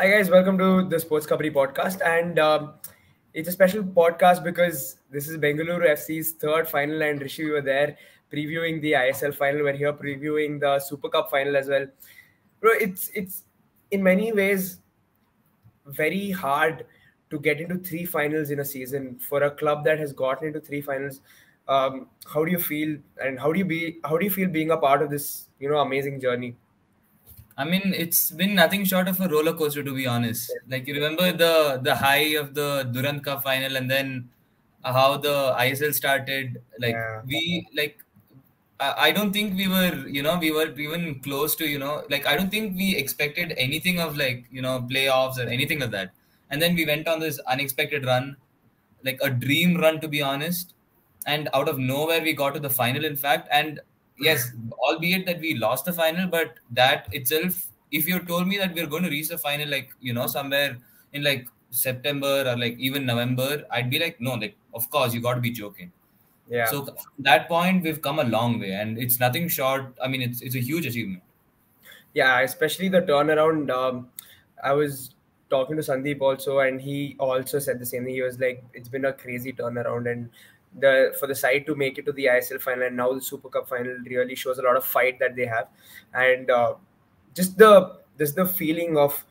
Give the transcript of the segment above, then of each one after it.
Hi guys, welcome to the SportsKhabri podcast, and it's a special podcast because this is Bengaluru FC's third final, and Rishi, we were there previewing the ISL final. We're here previewing the Super Cup final as well, bro. It's in many ways very hard to get into three finals in a season for a club that has gotten into three finals. How do you feel, and how do you feel being a part of this amazing journey? I mean, it's been nothing short of a roller coaster, to be honest. Like you remember the high of the Durand Cup final, and then how the ISL started. Like Yeah, I don't think we were even close to like I don't think we expected anything of playoffs or anything like that. And then we went on this unexpected run, like a dream run, to be honest. And out of nowhere, we got to the final, in fact. And yes, albeit that we lost the final, but that itself, if you told me that we're going to reach the final, like, somewhere in like September or like even November, I'd be like, no, like, of course, you got to be joking. yeah. So from that point, we've come a long way, and it's nothing short. I mean, it's a huge achievement. Yeah, especially the turnaround. I was talking to Sandeep also, and he also said the same thing. He was like, "It's been a crazy turnaround, and the for the side to make it to the ISL final and now the Super Cup final really shows a lot of fight that they have, and just the feeling of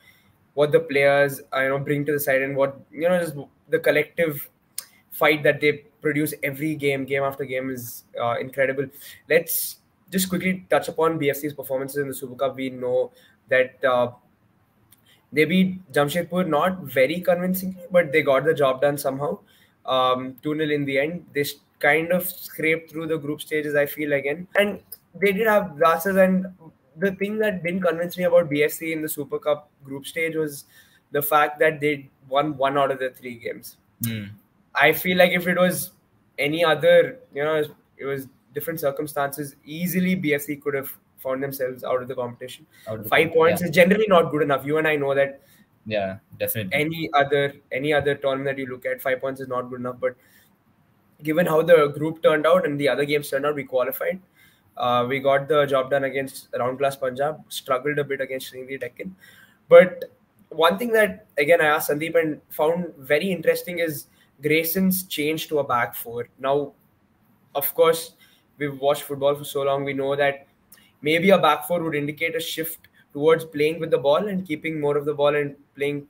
what the players bring to the side and what just the collective fight that they produce every game after game is incredible. Let's just quickly touch upon BFC's performances in the Super Cup. We know that they beat Jamshedpur not very convincingly, but they got the job done somehow. 2-0 in the end. They kind of scraped through the group stages, I feel, again. And they did have glasses. And the thing that didn't convince me about BFC in the Super Cup group stage was the fact that they won one out of the three games. Hmm. I feel like if it was any other, it was different circumstances, easily BFC could have found themselves out of the competition. Out of the 5 points yeah, is generally not good enough. You and I know that yeah, definitely. any other tournament that you look at, 5 points is not good enough. But given how the group turned out and the other games turned out, we qualified. We got the job done against round class Punjab, struggled a bit against Sringeri Deccan. But one thing that, again, I asked Sandeep and found very interesting is Grayson's change to a back four. Now, of course, we've watched football for so long, we know that maybe a back four would indicate a shift towards playing with the ball and keeping more of the ball and playing,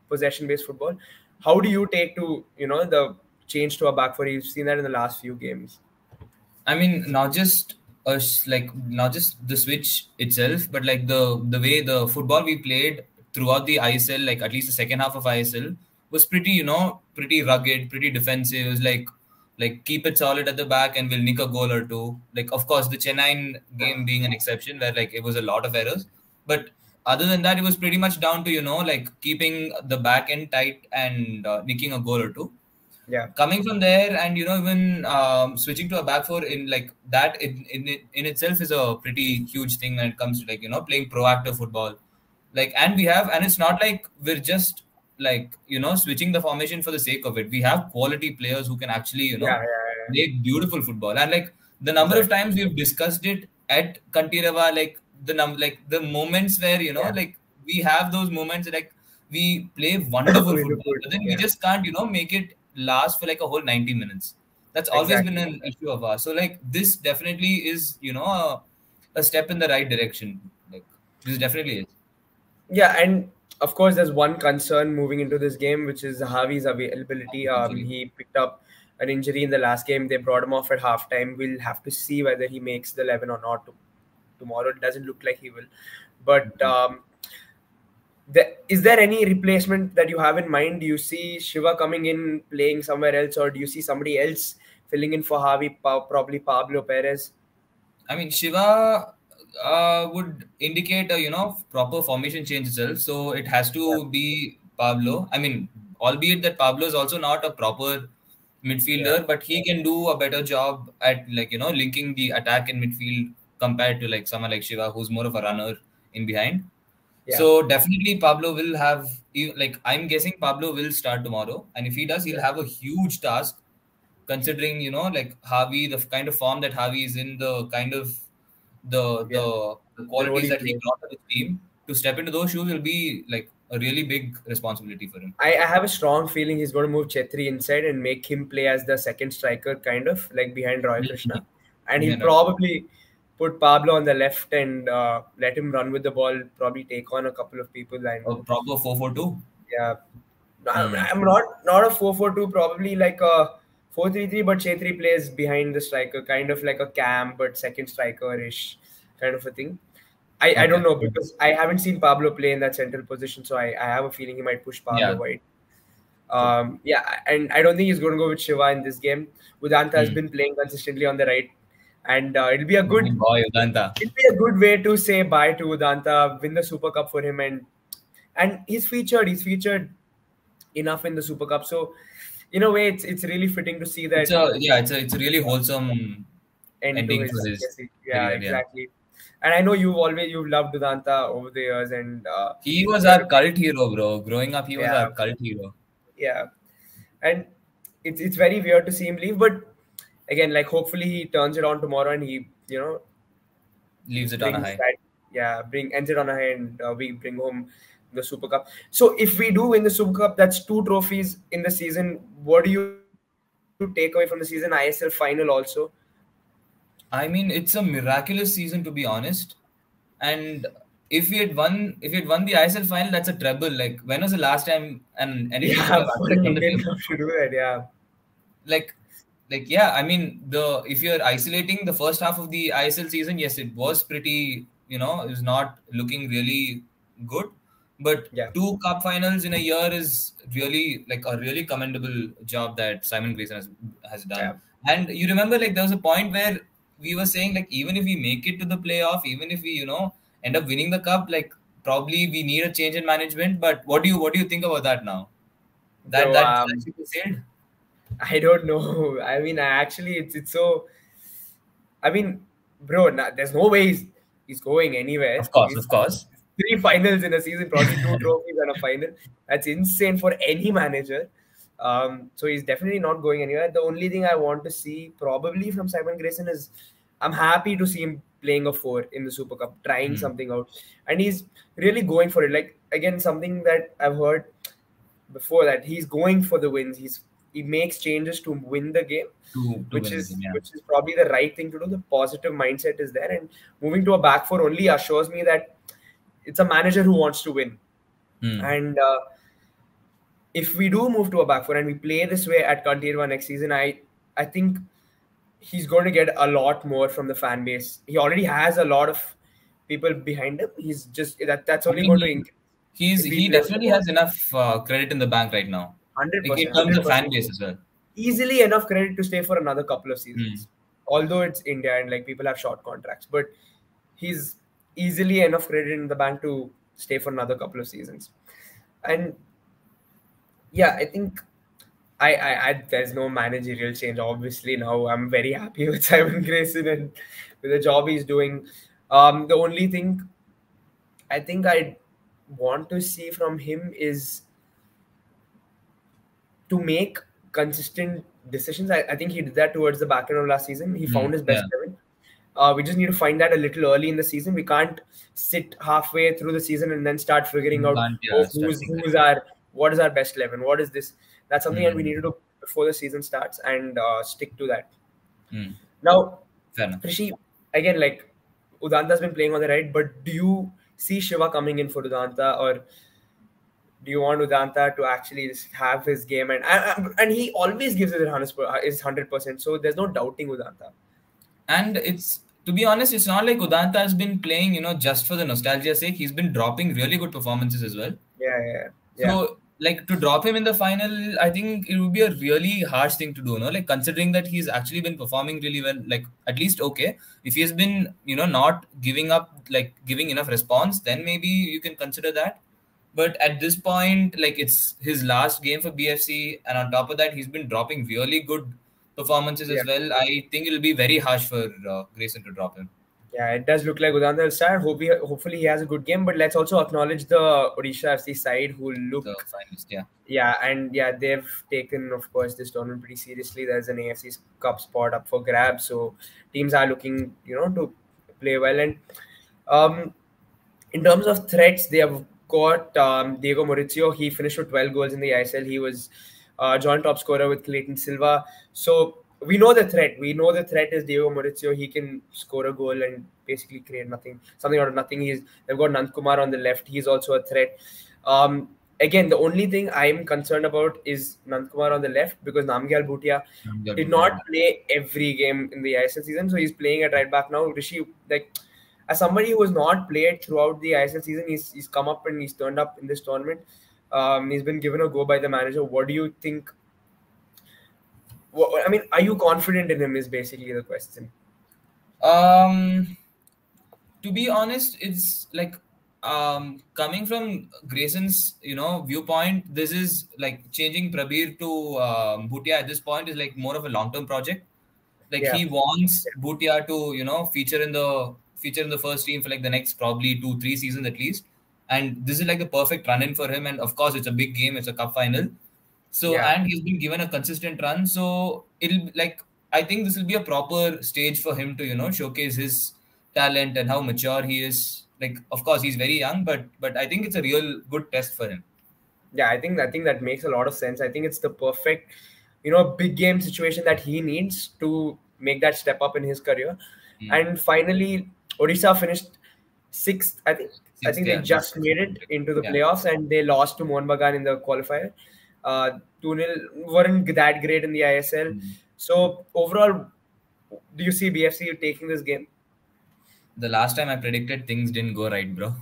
possession-based football. How do you take to, the change to a back four? You've seen that in the last few games. I mean, not just us, like not just the switch itself, but like the way the football we played throughout the ISL, like at least the second half of ISL, was pretty, pretty rugged, pretty defensive. It was like keep it solid at the back and we'll nick a goal or two. Like of course the Chennai game being an exception where like it was a lot of errors, but other than that, it was pretty much down to like keeping the back end tight and nicking a goal or two. Yeah, Coming from there, and even switching to a back four in like that in itself is a pretty huge thing when it comes to like playing proactive football. Like, and we have, and it's not like we're just like switching the formation for the sake of it. We have quality players who can actually yeah, yeah, play beautiful football. And like the number of exactly. times we've discussed it at Kantirava, like like the moments where Yeah, like we have those moments like we play wonderful we do football, good. but then we Yeah, just can't make it last for like a whole 90 minutes. That's always been exactly. an issue of ours. So like this definitely is a step in the right direction. Like this definitely is. Yeah, and of course, there's one concern moving into this game, which is Javi's availability. Injury. He picked up an injury in the last game. They brought him off at halftime. We'll have to see whether he makes the 11 or not tomorrow. It doesn't look like he will. But is there any replacement that you have in mind? Do you see Shiva coming in, playing somewhere else, or do you see somebody else filling in for Javi, probably Pablo Perez? I mean, Shiva would indicate a proper formation change itself. So it has Yeah, to be Pablo. I mean, albeit that Pablo is also not a proper yeah, midfielder, but he can do a better job at like linking the attack and midfield compared to like someone like Shiva, who's more of a runner in behind. yeah, So definitely Pablo will have like I'm guessing Pablo will start tomorrow, and if he does, he'll yeah, have a huge task considering like Harvey, the kind of form that Harvey is in, the kind of the yeah. the The role qualities he that he plays. brought to the team. to step into those shoes will be like a really big responsibility for him. I have a strong feeling he's going to move Chetri inside and make him play as the second striker, kind of like behind Roy Mhm. Krishna. And he'll Yeah, right. probably put Pablo on the left and let him run with the ball, probably take on a couple of people. And A proper 4-4-2. yeah, Hmm. I'm not a 4-4-2, probably like a 4-3-3, but Chetri plays behind the striker, kind of like a cam, but second striker-ish kind of a thing. I don't Okay. know because I haven't seen Pablo play in that central position, so I have a feeling he might push Pablo Yeah. wide. True. Yeah, and I don't think he's going to go with Shiva in this game. Udanta has Hmm. been playing consistently on the right, and Good boy, Uganda. it'll be a good way to say bye to Udanta, win the Super Cup for him, and he's featured enough in the Super Cup. So in a way, it's really fitting to see It's that a yeah, it's a really wholesome end to ending for his his legacy. Yeah, career. Yeah. exactly. And I know you've loved Udanta over the years, and He was yeah, our cult hero, bro. Growing up, he was our yeah, cult hero. yeah. And it's very weird to see him leave, but again, like hopefully he turns it on tomorrow and he Leaves it on a brings high. that, yeah, bring ends it on a high, and we bring home the Super Cup. So if we do win the Super Cup, that's two trophies in the season. What do you take away from the season? ISL final also. I mean, it's a miraculous season to be honest. And if we had won the ISL final, that's a treble. Like, when was the last time an NSL team Yeah, have for actually an won the Indian treble? cup to do that, yeah, like yeah, I mean, the if you're isolating the first half of the ISL season, yes, it was pretty, it was not looking really good, but yeah, two cup finals in a year is really like a really commendable job that Simon Grayson has yeah, done. And you remember, like, there was a point where we were saying, like, even if we make it to the playoff, even if we end up winning the cup, like, probably we need a change in management. But what do you think about that now, that bro. that ship is sailed? I don't know. I mean, actually, it's so. I mean, bro, there's no way he's going anywhere. Of course, He's of course. three finals in a season, probably two trophies and a final. That's insane for any manager. So he's definitely not going anywhere. The only thing I want to see probably from Simon Grayson is I'm happy to see him playing a four in the Super Cup, trying Hmm. something out, and he's really going for it. Like again, something that I've heard before, that he's going for the wins. He makes changes to win the game, to which win the game. is Yeah. which is probably the right thing to do. The positive mindset is there, and moving to a back four only assures me that it's a manager who wants to win. Hmm. And if we do move to a back four and we play this way at Kantirva next season, I think he's going to get a lot more from the fan base. He already has a lot of people behind him. He's just that's I only mean, going to increase if we he play definitely well. has enough credit in the bank right now, Hundred like in percent, terms hundred of fan percent. base as well. Easily enough credit to stay for another couple of Hmm. seasons. Although it's India and like people have short contracts, but he's easily enough credit in the bank to stay for another couple of seasons. And yeah, I think I there's no managerial change. Obviously, now I'm very happy with Simon Grayson and with the job he's doing. The only thing I think I want to see from him is to make consistent decisions. I think he did that towards the back end of last season. He Hmm. found his Yeah. best 11. We just need to find that a little early in the season. We can't sit halfway through the season and then start figuring You out, can't, oh, yeah, start saying that. what is our best 11? What is this? That's something that we Hmm. need to do before the season starts and stick to that. Hmm. Now, Fair enough. Rishi, again, like Udanta's been playing on the right, but do you see Shiva coming in for Udanta, or do you want Udanta to actually just have his game and he always gives it his 100%, so there's no doubting Udanta. And it's, to be honest, it's not like Udanta has been playing, just for the nostalgia sake. He's been dropping really good performances as well. Yeah, yeah, yeah. So, like, to drop him in the final, I think it would be a really harsh thing to do, no? Like, considering that he's actually been performing really well, like, at least okay. If he has been, not giving up, like, giving enough response, then maybe you can consider that. But at this point, like, it's his last game for BFC, and on top of that, he's been dropping really good performances Yeah. as well. I think it'll be very harsh for Grayson to drop him. Yeah, it does look like Udanta will start. Hopefully he has a good game, but let's also acknowledge the Odisha FC side who The look, finalist, yeah. yeah, and yeah, they've taken, of course, this tournament pretty seriously. There's an AFC Cup spot up for grabs, so teams are looking, to play well. And um, in terms of threats, they have got Diego Maurizio. He finished with 12 goals in the ISL. He was joint top scorer with Clayton Silva. So we know the threat. We know the threat is Diego Maurizio. He can score a goal and basically create something out of nothing. They've got Nand Kumar on the left. He's also a threat. Again, the only thing I'm concerned about is Nand Kumar on the left, because Namgyal Bhutia did not play every game in the ISL season. So he's playing at right back now. Rishi, like, as somebody who has not played throughout the ISL season, he's come up and he's turned up in this tournament. He's been given a go by the manager. What do you think? I mean, are you confident in him? Is basically the question. To be honest, it's like coming from Grayson's viewpoint. This is like changing Prabir to Bhutia at this point is like more of a long-term project. Like he wants Bhutia to feature in the first team for like the next probably 2-3 seasons at least. And this is like the perfect run-in for him. And of course, it's a big game. It's a cup final. So and he's been given a consistent run. So it'll I think this will be a proper stage for him to showcase his talent and how mature he is. Like, of course, he's very young, but I think it's a real good test for him. Yeah, I think that makes a lot of sense. I think it's the perfect, big game situation that he needs to make that step up in his career. And finally, Odisha finished 6th. I think they just made it into the playoffs, and they lost to Mohun Bagan in the qualifier. 2-0, weren't that great in the ISL. So overall, do you see BFC taking this game? The last time I predicted, things didn't go right, bro.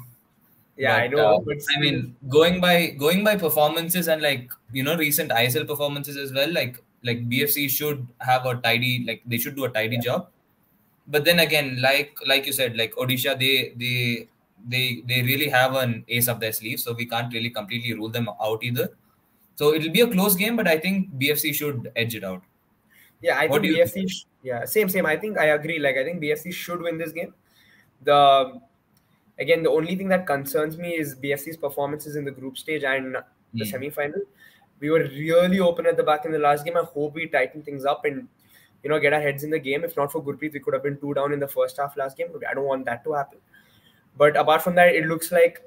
Yeah, but, I know. But I mean, going by performances and recent ISL performances as well, like BFC should have a tidy, they should do a tidy job. But then again, like you said, like Odisha, they really have an ace up their sleeve, so we can't really completely rule them out either. So it'll be a close game, but I think BFC should edge it out. Yeah, I think BFC. Same. I think I agree. Like, I think BFC should win this game. Again, the only thing that concerns me is BFC's performances in the group stage and the semi-final. We were really open at the back in the last game. I hope we tighten things up and get our heads in the game. If not for Gurpreet, we could have been 2 down in the first half last game. I don't want that to happen. But apart from that, it looks like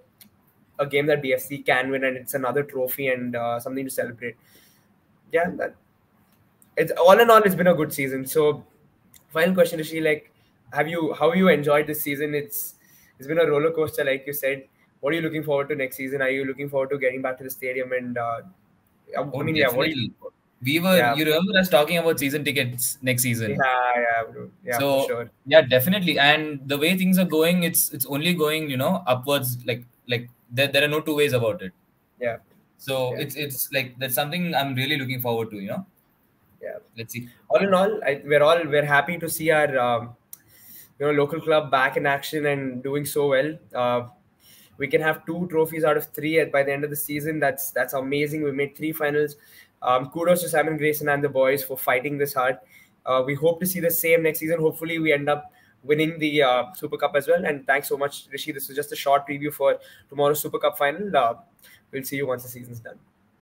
a game that BFC can win, and it's another trophy and something to celebrate. Yeah, it's all in all, it's been a good season. So, final question, Rishi, like, how you enjoyed this season? It's been a roller coaster, like you said. What are you looking forward to next season? Are you looking forward to getting back to the stadium? And definitely. You remember us talking about season tickets next season? Yeah, so, for sure. Yeah, definitely. And the way things are going, it's only going, upwards. Like there are no two ways about it. Yeah. So it's like that's something I'm really looking forward to. Yeah. Let's see. All in all, we're happy to see our local club back in action and doing so well. We can have 2 trophies out of 3 by the end of the season. That's amazing. We made 3 finals. Kudos to Simon Grayson and the boys for fighting this hard. We hope to see the same next season. Hopefully, we end up winning the Super Cup as well. And thanks so much, Rishi. This was just a short preview for tomorrow's Super Cup final. We'll see you once the season's done.